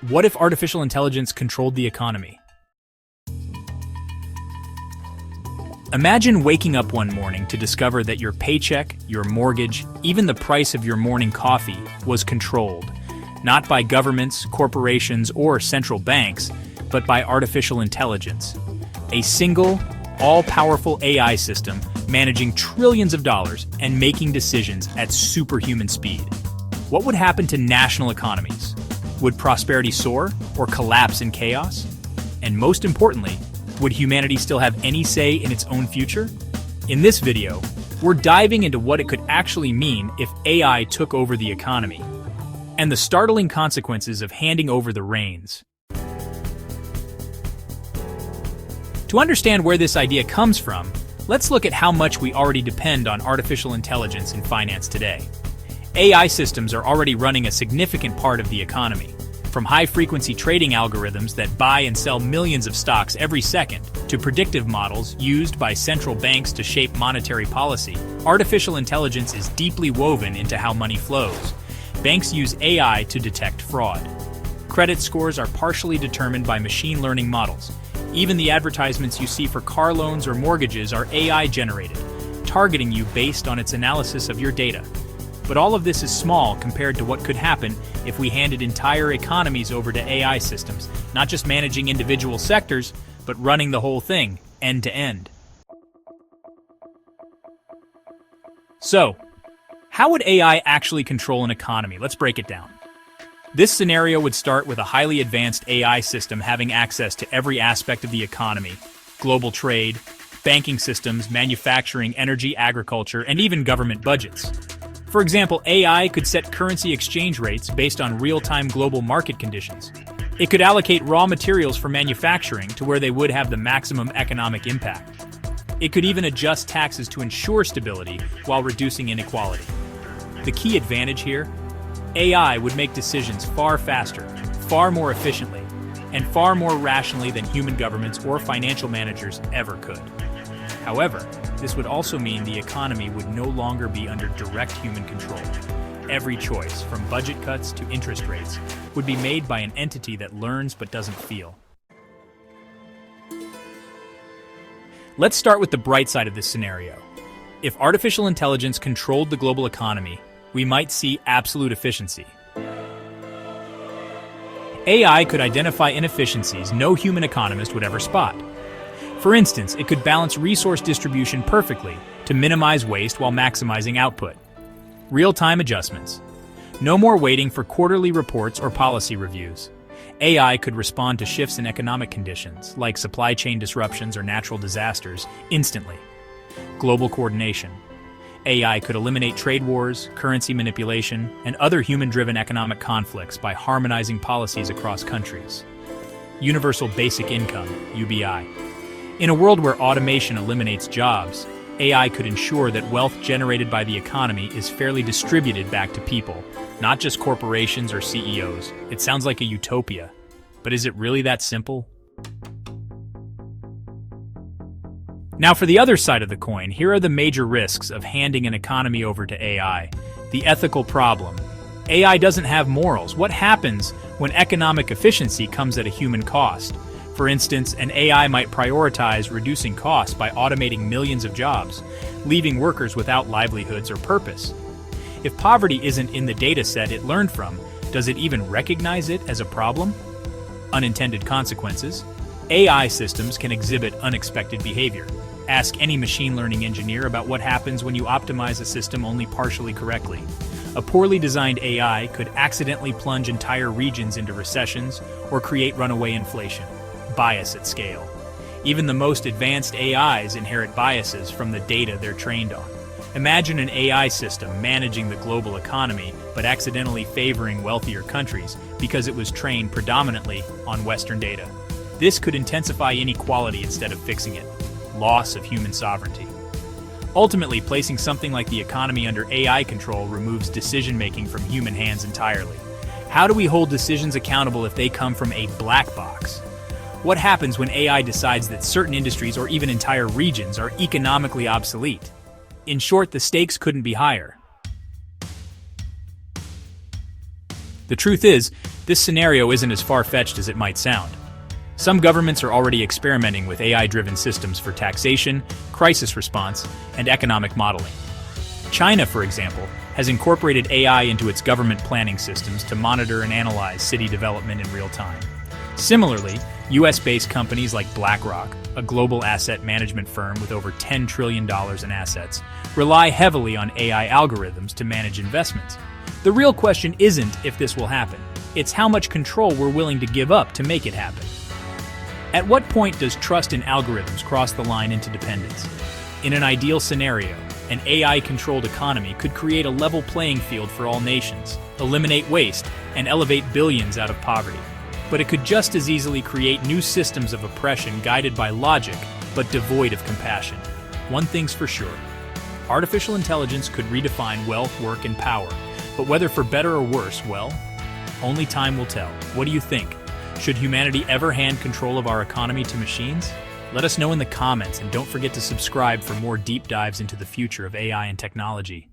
What if artificial intelligence controlled the economy? Imagine waking up one morning to discover that your paycheck, your mortgage, even the price of your morning coffee was controlled, not by governments, corporations, or central banks, but by artificial intelligence. A single, all-powerful AI system managing trillions of dollars and making decisions at superhuman speed. What would happen to national economies? Would prosperity soar or collapse in chaos? And most importantly, would humanity still have any say in its own future? In this video, we're diving into what it could actually mean if AI took over the economy, and the startling consequences of handing over the reins. To understand where this idea comes from, let's look at how much we already depend on artificial intelligence in finance today. AI systems are already running a significant part of the economy. From high-frequency trading algorithms that buy and sell millions of stocks every second, to predictive models used by central banks to shape monetary policy, artificial intelligence is deeply woven into how money flows. Banks use AI to detect fraud. Credit scores are partially determined by machine learning models. Even the advertisements you see for car loans or mortgages are AI-generated, targeting you based on its analysis of your data. But all of this is small compared to what could happen if we handed entire economies over to AI systems, not just managing individual sectors, but running the whole thing, end to end. So, how would AI actually control an economy? Let's break it down. This scenario would start with a highly advanced AI system having access to every aspect of the economy: global trade, banking systems, manufacturing, energy, agriculture, and even government budgets. For example, AI could set currency exchange rates based on real-time global market conditions. It could allocate raw materials for manufacturing to where they would have the maximum economic impact. It could even adjust taxes to ensure stability while reducing inequality. The key advantage here? AI would make decisions far faster, far more efficiently, and far more rationally than human governments or financial managers ever could. However, this would also mean the economy would no longer be under direct human control. Every choice, from budget cuts to interest rates, would be made by an entity that learns but doesn't feel. Let's start with the bright side of this scenario. If artificial intelligence controlled the global economy, we might see absolute efficiency. AI could identify inefficiencies no human economist would ever spot. For instance, it could balance resource distribution perfectly to minimize waste while maximizing output. Real-time adjustments. No more waiting for quarterly reports or policy reviews. AI could respond to shifts in economic conditions, like supply chain disruptions or natural disasters, instantly. Global coordination. AI could eliminate trade wars, currency manipulation, and other human-driven economic conflicts by harmonizing policies across countries. Universal Basic Income, UBI. In a world where automation eliminates jobs, AI could ensure that wealth generated by the economy is fairly distributed back to people, not just corporations or CEOs. It sounds like a utopia, but is it really that simple? Now, for the other side of the coin, here are the major risks of handing an economy over to AI. The ethical problem. AI doesn't have morals. What happens when economic efficiency comes at a human cost? For instance, an AI might prioritize reducing costs by automating millions of jobs, leaving workers without livelihoods or purpose. If poverty isn't in the data set it learned from, does it even recognize it as a problem? Unintended consequences. AI systems can exhibit unexpected behavior. Ask any machine learning engineer about what happens when you optimize a system only partially correctly. A poorly designed AI could accidentally plunge entire regions into recessions or create runaway inflation. Bias at scale. Even the most advanced AIs inherit biases from the data they're trained on. Imagine an AI system managing the global economy but accidentally favoring wealthier countries because it was trained predominantly on Western data. This could intensify inequality instead of fixing it. Loss of human sovereignty. Ultimately, placing something like the economy under AI control removes decision-making from human hands entirely. How do we hold decisions accountable if they come from a black box? What happens when AI decides that certain industries or even entire regions are economically obsolete? In short, the stakes couldn't be higher. The truth is, this scenario isn't as far-fetched as it might sound. Some governments are already experimenting with AI-driven systems for taxation, crisis response, and economic modeling. China, for example, has incorporated AI into its government planning systems to monitor and analyze city development in real time. Similarly, US-based companies like BlackRock, a global asset management firm with over $10 trillion in assets, rely heavily on AI algorithms to manage investments. The real question isn't if this will happen, it's how much control we're willing to give up to make it happen. At what point does trust in algorithms cross the line into dependence? In an ideal scenario, an AI-controlled economy could create a level playing field for all nations, eliminate waste, and elevate billions out of poverty. But it could just as easily create new systems of oppression guided by logic, but devoid of compassion. One thing's for sure. Artificial intelligence could redefine wealth, work, and power. But whether for better or worse, well, only time will tell. What do you think? Should humanity ever hand control of our economy to machines? Let us know in the comments, and don't forget to subscribe for more deep dives into the future of AI and technology.